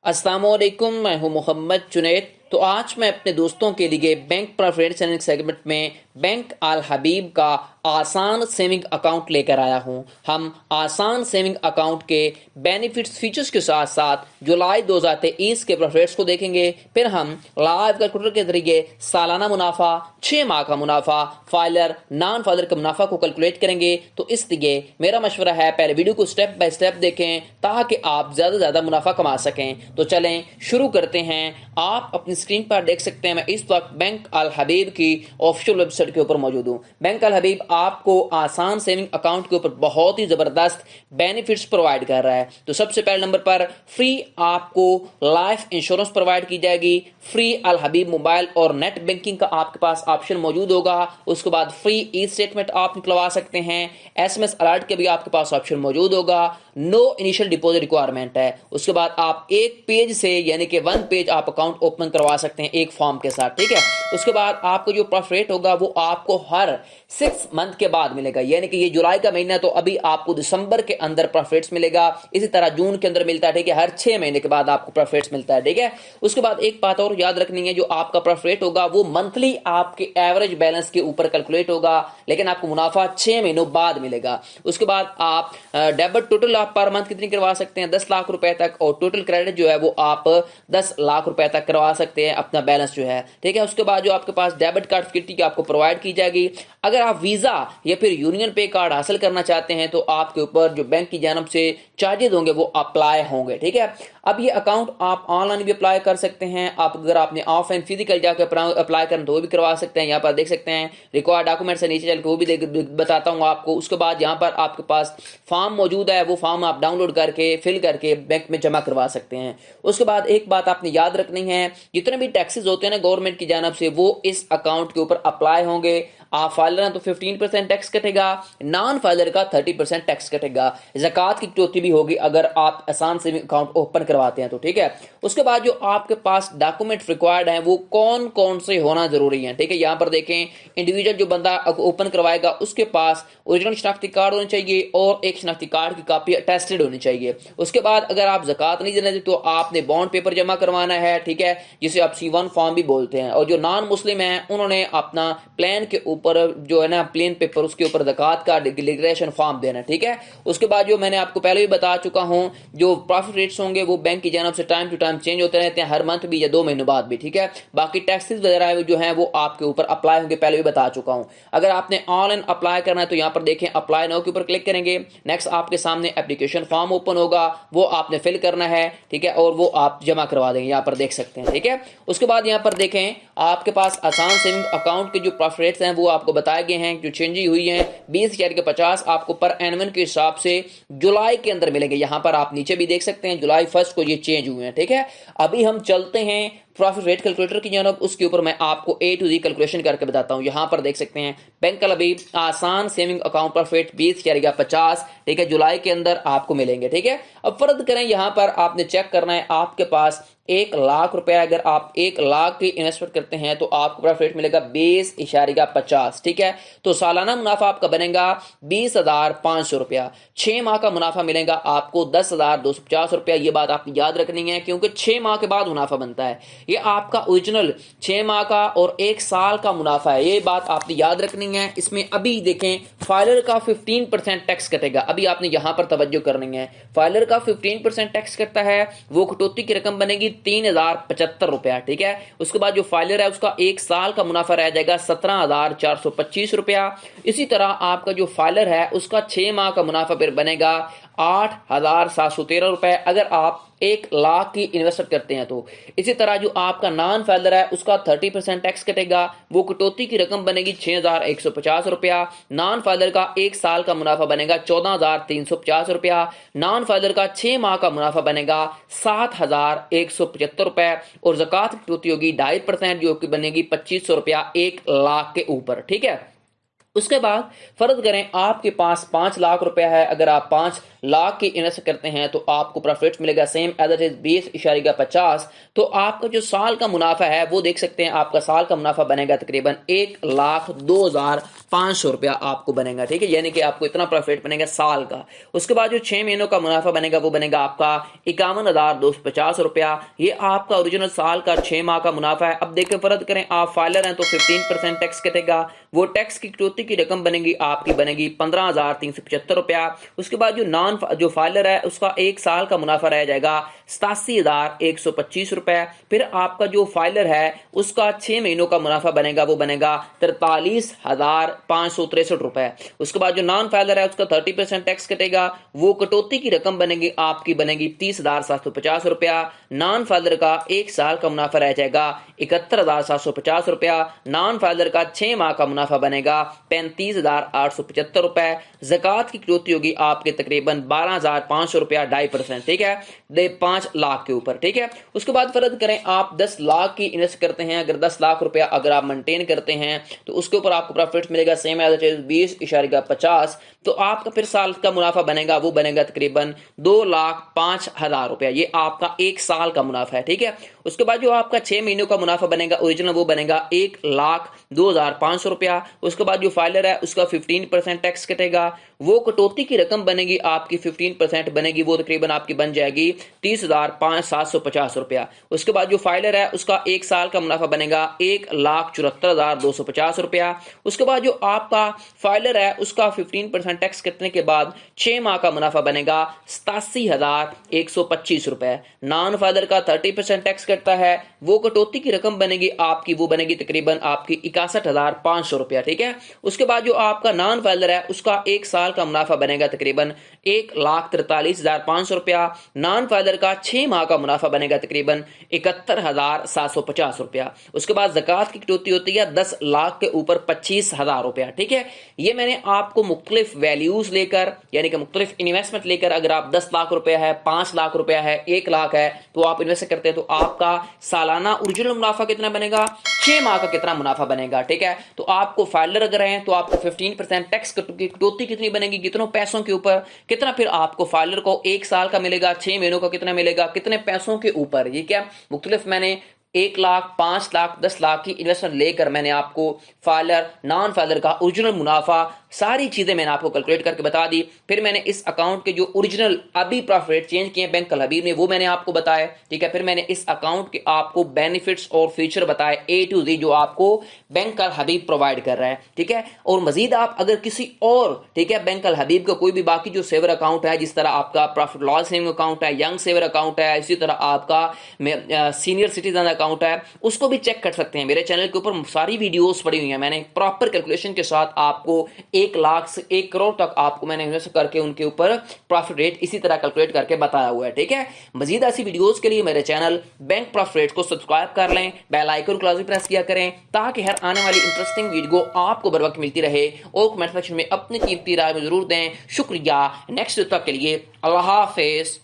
अस्सलाम वालेकुम, मैं हूं मोहम्मद जुनैद। तो आज मैं अपने दोस्तों के लिए बैंक प्रेफरेंस चैनल सेगमेंट में बैंक अल हबीब का आसान सेविंग अकाउंट लेकर आया हूं। हम आसान सेविंग अकाउंट के बेनिफिट्स फीचर्स के साथ साथ जुलाई 2023 के प्रेफरेंस को देखेंगे। फिर हम लाइव कैलकुलेटर के जरिए सालाना मुनाफा, 6 माह का मुनाफा, फाइलर नॉन फाइलर के मुनाफा को कैलकुलेट करेंगे। तो इसलिए मेरा मशवरा है पहले वीडियो को स्टेप बाय स्टेप देखें ताकि आप ज़्यादा से ज़्यादा मुनाफा कमा सकें। तो चलें शुरू करते हैं। आप अपनी स्क्रीन पर देख सकते हैं मैं इस वक्त बैंक अल हबीब की ऑफिशियल वेबसाइट के ऊपर मौजूद हूँ। बैंक अल हबीब आपको आसान सेविंग अकाउंट के ऊपर बहुत ही ज़बरदस्त बेनिफिट्स प्रोवाइड कर रहा है। तो सबसे पहले नंबर पर फ्री आपको लाइफ इंश्योरेंस प्रोवाइड की जाएगी। फ्री अल हबीब मोबाइल और नेट बैंकिंग का आपके पास ऑप्शन मौजूद होगा। उसके बाद फ्री ई स्टेटमेंट आप निकलवा सकते हैं। SMS अलर्ट के भी आपके पास ऑप्शन मौजूद होगा। नो इनिशियल डिपॉजिट रिक्वायरमेंट है। उसके बाद आप एक पेज से यानी कि 1 पेज आप अकाउंट ओपन करवा सकते हैं एक फॉर्म के साथ, ठीक है। उसके बाद आपको जो प्रॉफिट होगा वो आपको हर 6 मंथ के बाद मिलेगा, यानी कि ये जुलाई का महीना तो अभी आपको दिसंबर के अंदर प्रॉफिट्स मिलेगा। इसी तरह जून के अंदर मिलता है, ठीक है। हर 6 महीने के बाद आपको प्रॉफिट्स मिलता है, ठीक है। उसके बाद एक बात और याद रखनी है, जो आपका प्रॉफिट होगा वो मंथली आपके एवरेज बैलेंस के ऊपर कैलकुलेट होगा, लेकिन आपको मुनाफा 6 महीनों बाद मिलेगा। उसके बाद आप डेबिट टोटल आप पर मंथ कितनी करवा सकते हैं, 10 लाख रुपए तक, और टोटल क्रेडिट जो है वो आप 10 लाख रुपए तक करवा सकते हैं अपना बैलेंस जो है, ठीक है। उसके बाद जो आपके पास डेबिट कार्ड फैसिलिटी आपको प्रोवाइड की जाएगी। अगर आप वीजा या फिर यूनियन पे कार्ड हासिल करना चाहते हैं तो आपके ऊपर जो बैंक की जानब से चार्जेस होंगे वो अप्लाई होंगे, ठीक है। अब ये अकाउंट आप ऑनलाइन भी अप्लाई कर सकते हैं। आप अगर आपने ऑफलाइन फिजिकल जाकर अप्लाई करना तो वो भी करवा सकते हैं। यहाँ पर देख सकते हैं रिक्वायर्ड डॉक्यूमेंट से नीचे चल के वो भी बताता हूँ आपको। उसके बाद यहाँ पर आपके पास फॉर्म मौजूद है, वो फॉर्म आप डाउनलोड करके फिल करके बैंक में जमा करवा सकते हैं। उसके बाद एक बात आपने याद रखनी है, जितने भी टैक्सेस होते हैं ना गवर्नमेंट की जानब से वो इस अकाउंट के ऊपर अप्लाई होंगे। आप फाइलर हैं तो 15% टैक्स कटेगा, नॉन फाइलर का 30% टैक्स कटेगा। ज़कात की कटौती भी होगी अगर आप आसान सेविंग अकाउंट ओपन करवाते हैं तो, ठीक है। उसके बाद जो आपके पास डॉक्यूमेंट रिक्वायर्ड हैं वो कौन कौन से होना जरूरी है, ठीक है। यहाँ पर देखें, इंडिविजुअल जो बंदा ओपन करवाएगा उसके पास ओरिजिनल शनाख्ती कार्ड होना चाहिए और एक शनाख्ती कार्ड की कॉपी अटेस्टेड होनी चाहिए। उसके बाद अगर आप ज़कात नहीं देना तो आपने बॉन्ड पेपर जमा करवाना है, ठीक है, जिसे आप C1 फॉर्म भी बोलते हैं। और जो नॉन मुस्लिम है उन्होंने अपना प्लान के ऊपर जो है ना प्लेन पेपर, उसके ऊपर ज़कात का डिक्लेरेशन फॉर्म देना, ठीक है। उसके बाद जो मैंने आपको पहले भी बता चुका हूं, जो प्रॉफिट रेट्स होंगे वो बैंक की जानब से टाइम टू टाइम चेंज होते रहते हैं, हर मंथ भी या 2 महीनों बाद भी, ठीक है। बाकी टैक्सेस वगैरह जो है वो आपके ऊपर अप्लाई होंगे, पहले भी बता चुका हूं। अगर आपने ऑनलाइन अप्लाई करना है तो यहाँ पर देखें अप्लाई नाउ के ऊपर क्लिक करेंगे। नेक्स्ट आपके सामने एप्लीकेशन फॉर्म ओपन होगा, वो आपने फिल करना है, ठीक है, और वो आप जमा करवा देंगे, यहाँ पर देख सकते हैं, ठीक है। उसके बाद यहाँ पर देखें आपके पास आसान सेविंग अकाउंट के जो प्रॉफिट रेट्स हैं वो आपको बताए गए हैं, जो चेंज हुई हैं। 20,000 के 50 आपको पर एनवन के हिसाब से जुलाई के अंदर मिलेंगे। यहाँ पर आप नीचे भी देख सकते हैं जुलाई 1 को ये चेंज हुए हैं, ठीक है। अभी हम चलते हैं प्रॉफिट रेट कैलकुलेटर की जानब, उसके ऊपर मैं आपको A to Z कैलकुलेशन करके बताता हूं। यहां पर देख सकते हैं बैंक अल हबीब आसान सेविंग अकाउंट प्रॉफिट 20,000 50, ठीक है, जुलाई के अंदर आपको मिलेंगे, ठीक है। अब फर्ज करें यहां पर आपने चेक करना है आपके पास 1 लाख रुपए, अगर आप 1 लाख की इन्वेस्टमेंट करते हैं तो आपको प्रॉफिट मिलेगा 20,50, ठीक है। तो सालाना मुनाफा आपका बनेगा 20,500 रुपया। 6 माह का मुनाफा मिलेगा आपको 10,250 रुपया। ये बात आपको याद रखनी है क्योंकि 6 माह के बाद मुनाफा बनता है। ये आपका ओरिजिनल 6 माह का और 1 साल का मुनाफा है, ये बात आपने याद रखनी है। इसमें अभी देखें फाइलर का 15% टैक्स कटेगा, अभी आपने यहां पर तवज्जो करनी है। फाइलर का 15% टैक्स कटता है, वो कटौती की रकम बनेगी 3,075 रुपया, ठीक है। उसके बाद जो फाइलर है उसका 1 साल का मुनाफा रह जाएगा 17,425 रुपया। इसी तरह आपका जो फाइलर है उसका 6 माह का मुनाफा फिर बनेगा 8,713 रुपए अगर आप 1 लाख की इन्वेस्टमेंट करते हैं तो। इसी तरह जो आपका नॉन फाइलर है उसका 30% टैक्स कटेगा, वो कटौती की रकम बनेगी 6,150 रुपया। नॉन फाइलर का 1 साल का मुनाफा बनेगा 14,350 रुपया। नॉन फाइलर का 6 माह का मुनाफा बनेगा 7,175 रुपए। और ज़कात की कटौती होगी 2.5% जो कि बनेगी 2,500 रुपया 1 लाख के ऊपर, ठीक है। उसके बाद फर्ज करें आपके पास 5 लाख रुपया है, अगर आप 5 लाख की इन्वेस्ट करते हैं तो आपको प्रॉफिट मिलेगा सेम एज इट इज 20.50। तो आपका जो साल का मुनाफा है वो देख सकते हैं, आपका साल का मुनाफा बनेगा तकरीबन 1,02,500 रुपया आपको बनेगा, ठीक है, यानी कि आपको इतना प्रॉफिट बनेगा साल का। उसके बाद जो 6 महीनों का मुनाफा बनेगा वो बनेगा आपका 51,250 रुपया। ये आपका ओरिजिनल साल का 6 माह का मुनाफा है। अब देखिए फर्ज करें आप फाइलर हैं तो 15% टैक्स कटेगा, वो टैक्स की कटौती की रकम बनेगी आपकी बनेगी 15,375 रुपया। उसके बाद जो फाइलर है उसका एक साल का मुनाफा रह जाएगा 87,125 रुपए। फिर आपका जो फाइलर है उसका 6 महीनों का मुनाफा बनेगा वो बनेगा 43,563 रुपए। उसके बाद जो नॉन फाइलर है उसका 30% टैक्स कटेगा, वो कटौती की रकम बनेगी आपकी बनेगी 30,750 रुपया। नॉन फाइलर का एक साल का मुनाफा रह जाएगा 71,750 रुपया। नॉन फाइलर का 6 माह का मुनाफा बनेगा 35,875 रुपए। ज़कात की कटौती होगी आपके तकरीबन 12,500 रुपया 2.5%, ठीक है, 5 लाख के ऊपर, ठीक है। उसके बाद फर्ज करें आप 10 लाख की इन्वेस्ट करते हैं, अगर 10 लाख रुपया अगर आप मेंटेन करते हैं तो उसके ऊपर आपको प्रॉफिट मिलेगा सेम एज इट इज 20.50। तो आपका फिर साल का मुनाफा बनेगा वो बनेगा तकरीबन 2,05,000 रुपया। ये आपका एक साल का मुनाफा है, ठीक है। उसके बाद जो आपका 6 महीनों का मुनाफा बनेगा ओरिजिनल वो बनेगा 1,02,500 रुपया। उसके बाद जो फाइलर है उसका 15% टैक्स कटेगा, वो कटौती की रकम बनेगी आपकी 15% बनेगी, वो तकरीबन आपकी बन जाएगी 30,750 रुपया। उसके बाद जो फाइलर है उसका एक साल का मुनाफा बनेगा 1,74,250 रुपया। उसके बाद जो आपका फाइलर है उसका 15% टैक्स कटने के बाद 6 माह का मुनाफा बनेगा 87,125 रुपए। नॉन फाइलर का 30% टैक्स कटता है, वो कटौती की रकम बनेगी आपकी वो बनेगी तकरीबन आपकी 61,500 रुपया, ठीक है। उसके बाद जो आपका नॉन फाइलर है उसका एक साल का मुनाफा बनेगा तकरीबन 1,43,500 रुपया। नॉन फाइलर का 6 माह का मुनाफा बनेगा तकरीबन 71,750 रुपया। उसके बाद ज़कात की कटौती होती है 10 लाख के ऊपर 25,000 रुपया, ठीक है। ये मैंने आपको मुख्तलिफ वैल्यूज लेकर यानी कि मुख्तलिफ इन्वेस्टमेंट लेकर, अगर आप 10 लाख रुपया है, 5 लाख रुपया है, 1 लाख है तो आप इन्वेस्ट करते हैं तो आपका सालाना ओरिजिनल मुनाफा कितना बनेगा, 6 माह का कितना मुनाफा बनेगा, ठीक है। तो आपको फाइलर अगर हैं तो आपको 15% टैक्स कटौती कितनी बनेगी, कितनों पैसों के ऊपर, कितना फिर आपको फाइलर को एक साल का मिलेगा, 6 महीनों का कितना मिलेगा, कितने पैसों के ऊपर। ये क्या मुख्तलिफ मैंने 1 लाख, 5 लाख, 10 लाख की इन्वेस्टमेंट लेकर मैंने आपको फाइलर नॉन फाइलर का ओरिजिनल मुनाफा सारी चीजें मैंने आपको कैलकुलेट करके बता दी। फिर मैंने इस अकाउंट के जो ओरिजिनल अभी प्रॉफिट चेंज किए बैंक अल हबीब ने वो मैंने आपको बताया, ठीक है। फिर मैंने इस अकाउंट के आपको बेनिफिट्स और फीचर बताए A to Z जो आपको बैंक अल हबीब प्रोवाइड कर रहा है, ठीक है। और मजीद आप अगर किसी और, ठीक है, बैंक अल हबीब का कोई भी बाकी जो सेवर अकाउंट है, जिस तरह आपका प्रॉफिट लॉस सेविंग अकाउंट है, यंग सेवर अकाउंट है, इसी तरह आपका सीनियर सिटीजन अकाउंट है, उसको भी चेक कर सकते हैं। मेरे चैनल के ऊपर सारी वीडियोस पड़ी हुई हैं, मैंने प्रॉपर कैलकुलेशन के साथ आपको 1 लाख से 1 करोड़ तक आपको मैंने इन्वेस्ट करके उनके ऊपर प्रॉफिट रेट इसी तरह कैलकुलेट करके बताया हुआ है, ठीक है। मजीद ऐसी वीडियोस के लिए मेरे चैनल बैंक प्रॉफिट रेट को सब्सक्राइब कर लें, बेल आइकन को लाजमी प्रेस किया करें ताकि हर आने वाली इंटरेस्टिंग वीडियो आपको बर वक्त मिलती रहे। और कमेंट सेक्शन में अपनी कीमती राय में जरूर दें। शुक्रिया। नेक्स्ट तक के लिए अल्लाह हाफिज।